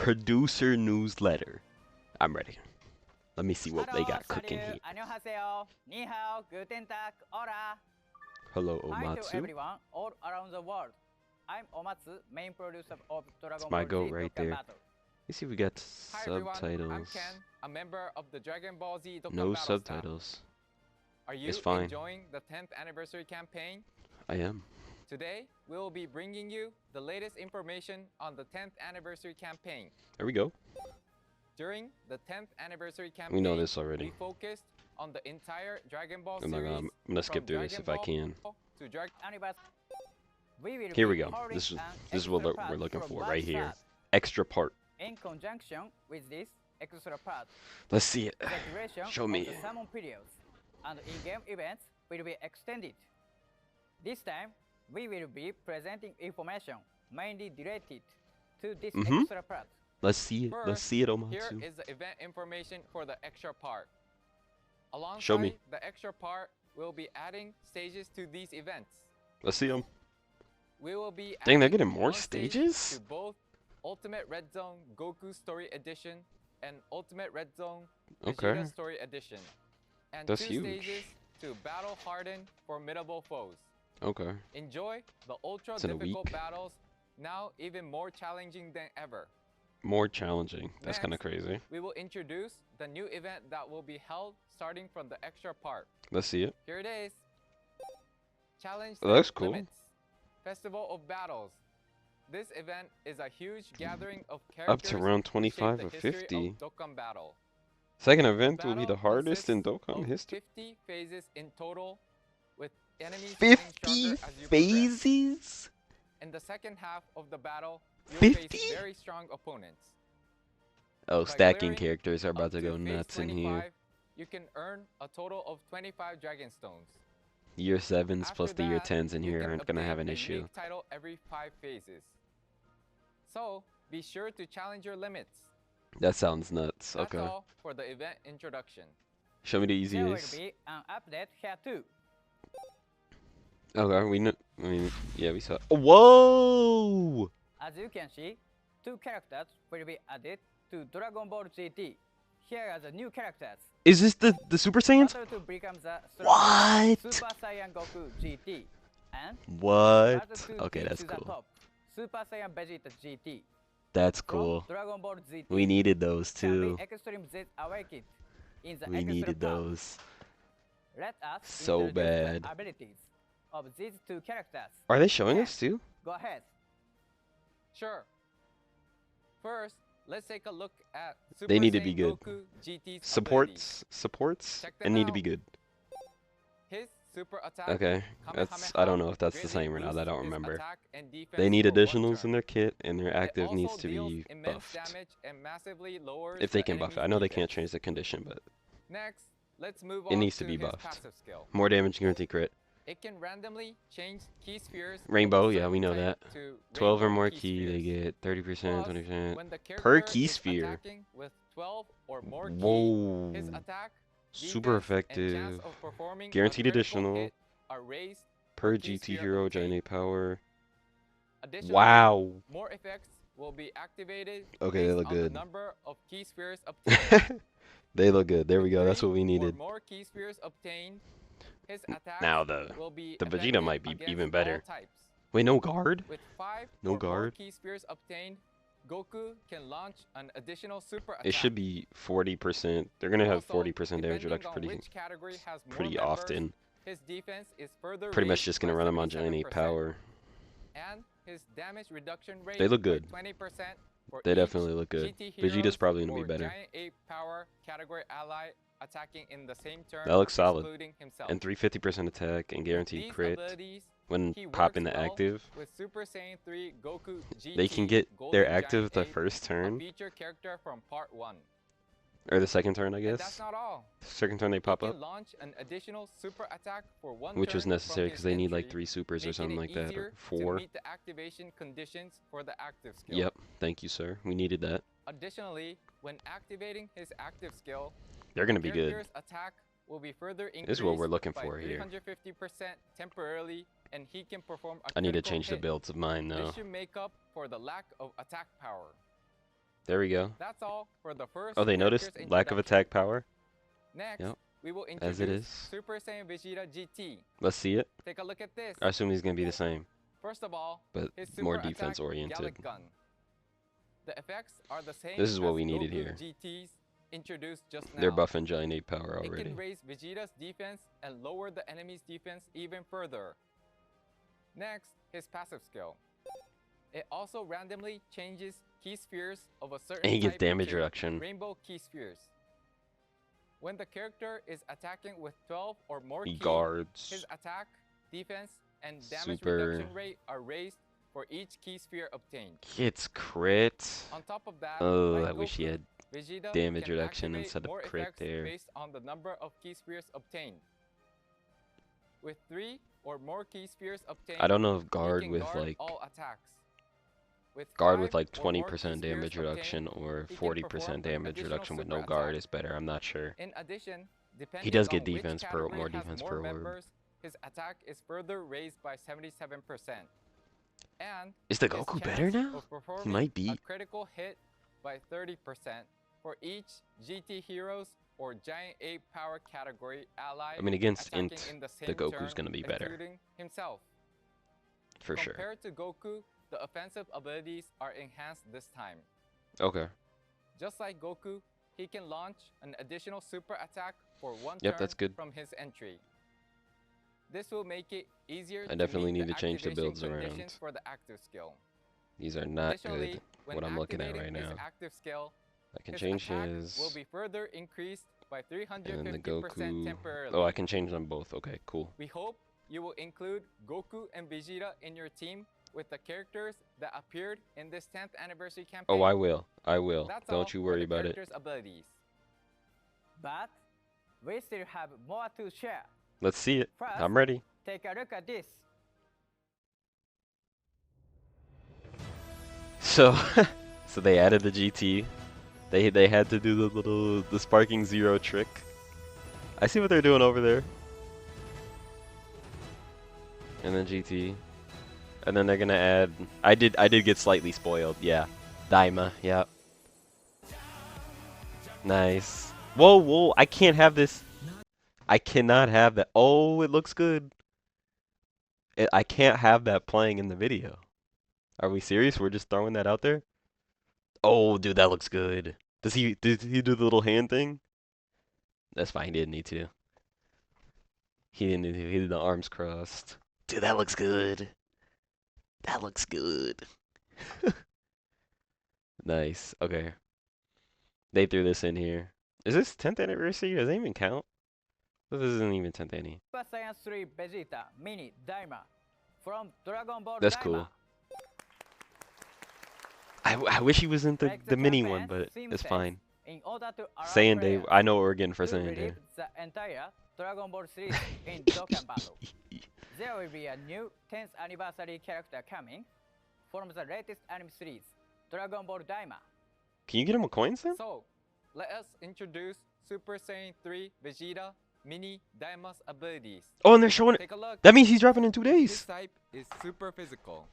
producer newsletter. I'm ready. Let me see what they got cooking here. 안녕하세요. Ni hao, guten tag, hola. Hello, Hi to Omatsu. everyone all around the world. I'm Omatsu, main producer of Dragon It's my Ball goat Z right Dokkan there. Battle. Let's see if we got Hi everyone, I'm subtitles. Ken, a member of the Dragon Ball Z Dokkan No Battle subtitles. staff. Are you It's fine. enjoying the 10th anniversary campaign? I am. Today, we will be bringing you the latest information on the 10th anniversary campaign. There we go. During the 10th anniversary campaign, We know this already. we focused on the entire Dragon Ball I'm series. gonna skip from through this Dragon if I Ball can. to Dragon Here we go. This is what we're looking for right here. Extra part. In conjunction with this extra part, Let's see it. the duration Show of me. the summon periods and in-game events will be extended. This time, we will be presenting information mainly related to this extra part. Let's see it. Let's see it, Here Omatsu. is the event information for the extra part. Alongside Show me. the extra part, we'll be adding stages to these events. Let's see them. We will be Dang, they're adding getting more one stage stages? to both Ultimate Red Zone Goku Story Edition and Ultimate Red Zone Okay. Vegeta Story Edition. And That's 2 huge. stages to battle hardened formidable foes. Okay. Enjoy the ultra It's in a difficult week. battles, now even more challenging than ever. More challenging. That's kind of Next, crazy. We will introduce the new event that will be held starting from the extra part. Let's see it. Here it is. Challenge Oh, that's the cool. Limits. Festival of Battles. This event is a huge gathering of Up characters to round who shape 25 the or history 50. of Dokkan Battle. Second event will be the battle hardest in consists Dokkan of history. 50 phases in total, with enemies getting 50 stronger as you progress. phases? In the second half of the battle, you'll 50? face very strong opponents. Oh, By stacking clearing characters are up about to go phase nuts in 25, here. you can earn a total of 25 Dragon Stones. Year 7s After plus the year that, 10s in you here can aren't gonna have an obtain a issue. unique title every 5 phases. So, be sure to challenge your limits. That sounds nuts. That's Okay. all for the event introduction. Show me the There will easiest. be an update here too. Okay, we know. I mean, yeah, we saw. Whoa! As you can see, 2 characters will be added to Dragon Ball GT. Here are the new characters. Is this the Super Saiyans? Battle to become the What? Super Saiyan Goku GT and What? Battle to Okay, get that's to the cool. top, Super Saiyan Vegeta GT. That's From cool. Dragon Ball ZT We needed those can too. be Extreme Z Awakened in the We extra needed part. those. Let us So introduce bad. the abilities of these 2 characters. Are they showing Yeah. us too? Go ahead. Sure. First, let's take a look at Super They need to Saiyan be good. Goku GT's abilities. Supports, Check them and need to out. be good. His super attack, Okay, that's. I don't know if that's the greatly same or not. I boosts don't his remember. attack and defense They need for 1 additionals turn. in their kit, and their It active needs also to deals be immense buffed. damage and massively lowers If they the can buff it. enemy's I know they can't defense. change the condition, but Next, let's move it on needs to to be his buffed. passive skill. More damage guarantee crit. It can randomly change key spheres of a Rainbow, yeah, certain we know type that. to 12 or rainbow more key key, they spheres. get 30%, Plus, 20% when the per character key is sphere. attacking with 12 or more key, Whoa. his attack, Super defense, and effective. chance of performing a Guaranteed critical additional. hit are raised Per key GT sphere hero, obtained. giant power. Additionally, Wow. more effects will be activated Okay, they based look on the good. number of key spheres obtained. They look good. There we With go. That's 3 what we or needed. more key spheres obtained, his attacks Now the will be Vegeta effective might be against even better. all types. Wait, no guard? With 5 No or more guard? key spheres obtained, Goku can launch an additional super attack. It should be 40%. They're gonna have Also, 40% damage depending reduction on pretty which category has more pretty members, often. his defense is further Pretty much raised just gonna by run them on giant 77%, power. and his damage reduction rate They look by good. 20% for They each definitely look good. GT Vegeta's heroes probably gonna be or better. Giant Ape Power category ally attacking in the same turn, That looks solid. excluding himself. And 350% attack and With guaranteed these crit abilities, when he popping works the well active. with Super Saiyan 3 Goku GT They can get Golden their Giant active the Ape, first a turn. feature character from part 1. Or the second turn, I And that's guess. not all. Second turn they He pop can up. launch an additional super attack for 1 Which was turn necessary from because his they need like entry, 3 supers or making something it like that. Or easier to 4. meet the activation conditions for the active skill. Yep. Thank you, sir. We needed that. Additionally, when activating his active skill, They're gonna be good. character's attack will be further increased This is what we're looking by for here. 350% temporarily, and he can perform a I need to critical change the hit. builds of mine though. This should make up for the lack of attack power. There we go. That's all for the first. Oh, they noticed lack of attack power. Next, yep. we will As it introduce is. Super Saiyan Vegeta GT. Let's see it. Take a look at this. I assume he's gonna be the same, First of all, but his more super defense attack, oriented. Gallic Gun. The effects are the same. This is what as we needed Goku here. GTs introduced just now. They're buffing Giant 8 power It already. can raise Vegeta's defense and lower the enemy's defense even further. Next, his passive skill. It also randomly changes key spheres of a certain And he gets type damage to reduction. rainbow key spheres. When the character is attacking with 12 or more He keys, guards. his attack, defense, and damage Super. reduction rate are raised for each key sphere obtained. Gets crit. On top of that, Oh, like I wish he Goku, had Vegeta damage can reduction activate instead of more crit effects there. based on the number of key spheres obtained. With 3 or more key spheres obtained, I don't know if he guard can with guard like all attacks. With guard 5 with like or more key 20% spheres damage obtained, reduction or he can 40% perform an damage additional reduction with no super guard attack. is better. I'm not sure. In addition, depending He does on get which defense per category more has defense more per orb. members, his attack is further raised by 77%. And Is the his Goku chance better now? of performing might be. a critical hit by 30% for each GT Heroes or Giant 8 power category ally. I mean, against attacking Int, in the the same Goku's turn, gonna be better. including himself. For sure. Compared to Goku, the offensive abilities are enhanced this time. Okay. Just like Goku, he can launch an additional super attack for one Yep, turn that's good. from his entry. This will make it easier I definitely meet need the to change the activation builds around. conditions for the active skill. These are not Additionally, good. when What I'm looking at activating right his now. active skill, I can his change attack his. will be further increased by And then the 350% Goku. temporarily. Oh, I can change them both. Okay, cool. We hope you will include Goku and Vegeta in your team with the characters that appeared in this 10th anniversary campaign. Oh, I will. I will. That's all Don't you for worry the about it. characters' abilities. But we still have more to share. Let's see it. First, I'm ready. take a look at this. So, so they added the GT. They had to do the sparking zero trick. I see what they're doing over there. And then GT. And then they're gonna add. I did get slightly spoiled. Yeah, Daima. Yeah. Nice. Whoa, whoa! I can't have this. I cannot have that. Oh, it looks good. I can't have that playing in the video. Are we serious? We're just throwing that out there? Oh, dude, that looks good. Did he do the little hand thing? That's fine. He didn't need to. He didn't need to. He did the arms crossed. Dude, that looks good. That looks good. Nice. Okay. They threw this in here. Is this 10th anniversary? Does it even count? This isn't even 10th anniversary. Super Saiyan 3 Vegeta Mini Daima from Dragon Ball That's Daima. cool. I wish he was in Make the mini campaign one, but it's seamless fine. In order to allow Saiyan Day. players I know what we're getting for to Saiyan Day. relive the entire Dragon Ball series in Dokkan battle. There will be a new 10th anniversary character coming from the latest anime series, Dragon Ball Daima. Can you get him a coin, then? So, let us introduce Super Saiyan 3 Vegeta Mini Daima's abilities. Oh, and they're showing it. Take a look. That means he's dropping in 2 days. This type is super physical.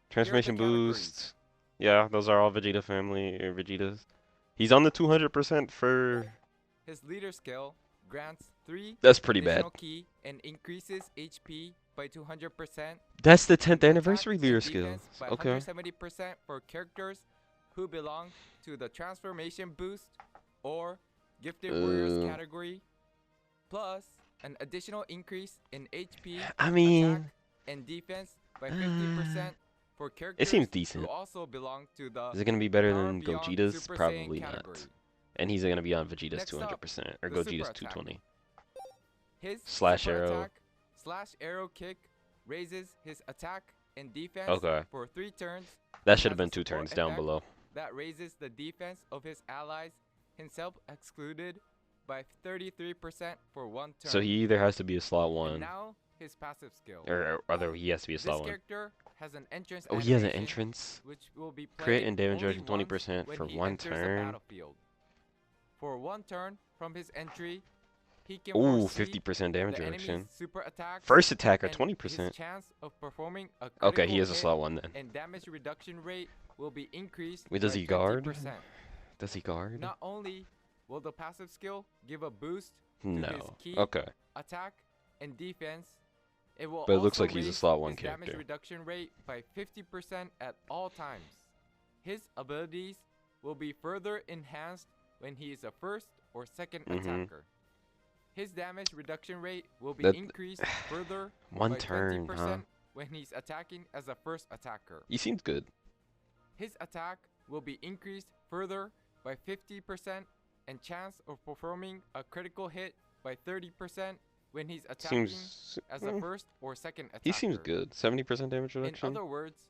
Transformation categories. boost. Yeah, those are all Vegeta family or Vegetas. He's on the 200% for. His leader skill grants 3 That's pretty bad. additional key and increases HP by 200%. That's the 10th Attack anniversary and leader defense skill. by Okay. 170% for characters who belong to the transformation boost or gifted warriors category, plus an additional increase in HP, I mean, attack, and defense by 50% for characters seems decent. who also belong to the is it gonna be better Power than Beyond Gogeta's? Super Saiyan Probably category. not. And he's gonna be on Vegeta's Next up, 200% or the Gogeta's super attack. 220. His Slash super arrow. attack, slash arrow kick raises his attack and defense Okay. for 3 turns. That should have has been a 2 support turns down effect below. that raises the defense of his allies, himself excluded, by 33% for 1 turn. So he either has to be a slot And 1 now his passive skill. or other he has to be a This slot 1. character has an entrance Oh, he has an animation, entrance. which will be Crit played and damage only reduction 20% once for when he 1 enters the turn. battlefield. For 1 turn from his entry, he can Ooh, foresee 50% damage the reduction. enemy's super attacks First attack at and 20%. his chance of performing a Okay, he critical is a hit slot 1 then. and damage reduction rate will be increased Wait, does by he guard? 50%. Does he guard? Not only will the passive skill give a boost to his No. key, Okay. attack, and defense, it will But it looks also like he's a raise slot 1 his damage character. reduction rate by 50% at all times. His abilities will be further enhanced when he is a first or second attacker. His damage reduction rate will be increased further One by turn, 20% huh? when he's attacking as a first attacker. He seems good. His attack will be increased further by 50% and chance of performing a critical hit by 30% when he's attacking as a first or second attacker. He seems good. 70% damage reduction. In other words,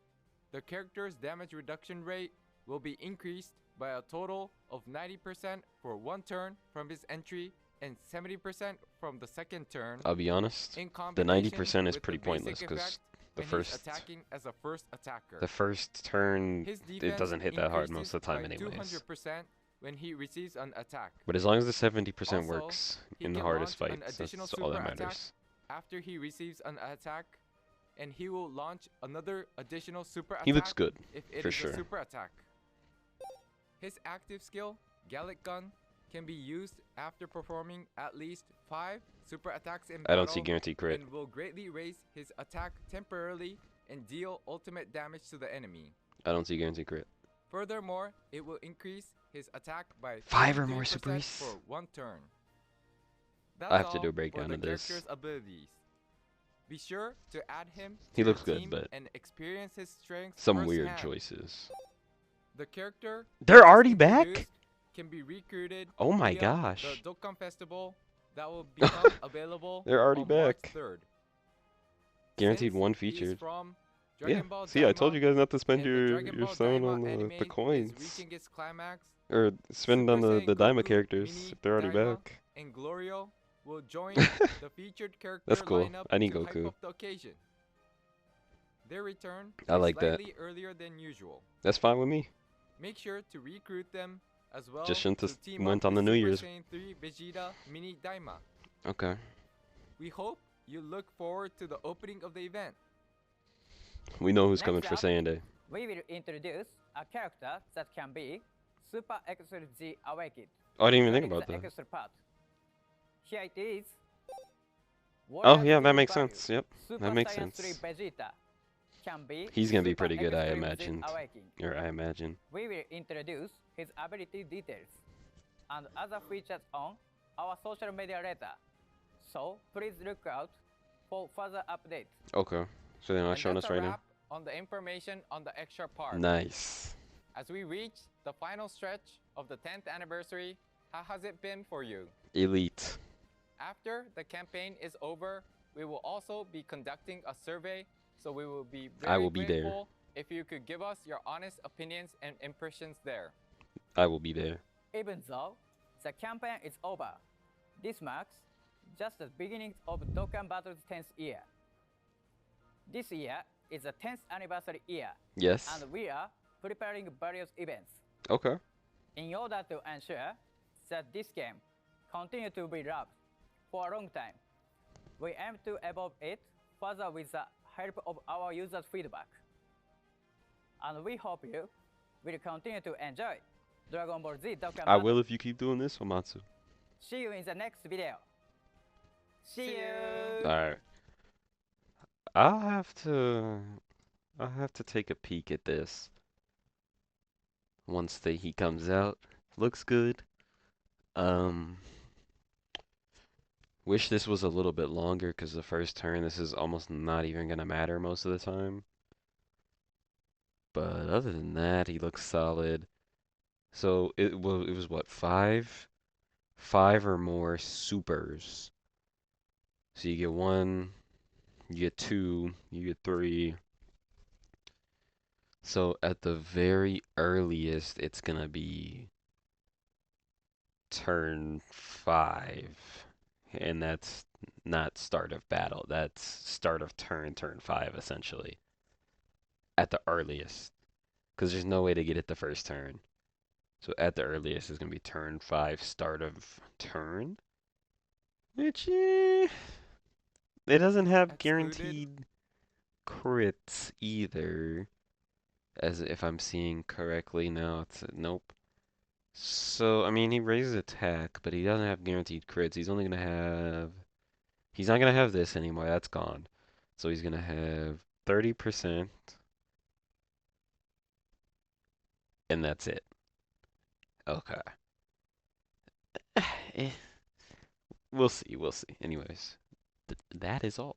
the character's damage reduction rate will be increased by a total of 90% for 1 turn from his entry and 70% from the second turn. I'll be honest, the 90% is pretty pointless because the first attacking as a first attacker. The first turn, it doesn't hit that hard most of the time anyways. 200% when he receives an attack. But as long as the 70% Also, works he in the can hardest launch an fights, additional that's all that super attack matters. After he receives an attack, and he will launch another additional super attack. He looks good, if it for is sure. a super attack. His active skill, Gallic Gun, can be used after performing at least 5 super attacks in battle. I don't see guaranteed crit. And will greatly raise his attack temporarily and deal ultimate damage to the enemy. I don't see guaranteed crit. Furthermore, it will increase his attack by 5 or more 33% supers? for 1 turn. That's I have to all do a breakdown for the of this. character's abilities. Be sure to add him to He your looks good, team but and experience his strengths some weird firsthand. choices. The character They're just already back? introduced can be recruited Oh my via gosh. the Dokkan Festival that will become available They're already on March back. 3rd. Guaranteed Since 1 he is featured. from Yeah. Dragon Ball See, I told Daima, you guys not to spend and the your Dragon Ball stone Daima on the anime is coins. reaching its climax. Or spend on Super the Saiyan Daima Goku, characters Mini if they're already Daima, back. And Glorio will join the featured character That's cool. lineup I need to hype Goku. up the occasion. Their return I is like that. slightly earlier than usual. That's fine with me. Make sure to recruit them as well Just shouldn't to have team went up on the with New Super Year's. Saiyan 3 Vegeta Mini Daima. Okay. We hope you look forward to the opening of the event. We know who's Next coming for up, Saiyan Day. We will introduce a character that can be Super SSJ Awakened. Oh, I didn't even think during about the that. extra part. Here it is. Oh, yeah, that Warrior's makes value, sense. Yep, Super that makes Saiyan sense. 3 Vegeta can be He's gonna be Super pretty good, I Extreme Z imagined. Awakened. Or I imagine. We will introduce his ability details and other features on our social media later. So please look out for further updates. Okay. So they're not And showing that's us a right now? wrap on the information on the extra part. Nice. As we reach the final stretch of the 10th anniversary, how has it been for you? Elite. After the campaign is over, we will also be conducting a survey, so we will be I very will be there. grateful if you could give us your honest opinions and impressions there. I will be there. Even though the campaign is over, this marks just the beginning of Dokkan Battle's 10th year. This year is the 10th anniversary year, Yes. and we are preparing various events. Okay. In order to ensure that this game continues to be loved for a long time, we aim to evolve it further with the help of our users' feedback. And we hope you will continue to enjoy Dragon Ball Z Dokkan I Battle. will if you keep doing this, Hamatsu. See you in the next video. See you! Alright. I'll have to take a peek at this once he comes out. Looks good. Wish this was a little bit longer because the first turn this is almost not even gonna matter most of the time. But other than that, he looks solid. So it was what, 5 or more supers. So you get 1, you get 2, you get 3. So at the very earliest, it's gonna be turn 5. And that's not start of battle. That's start of turn 5, essentially. At the earliest. Because there's no way to get it the first turn. So at the earliest is going to be turn 5, start of turn. Which, it doesn't have Excluded. guaranteed crits either. As if I'm seeing correctly now, it's nope. So, I mean, he raises attack, but he doesn't have guaranteed crits. He's not gonna have this anymore. That's gone. So he's gonna have 30%, and that's it. Okay. Eh, we'll see. We'll see. Anyways, that is all.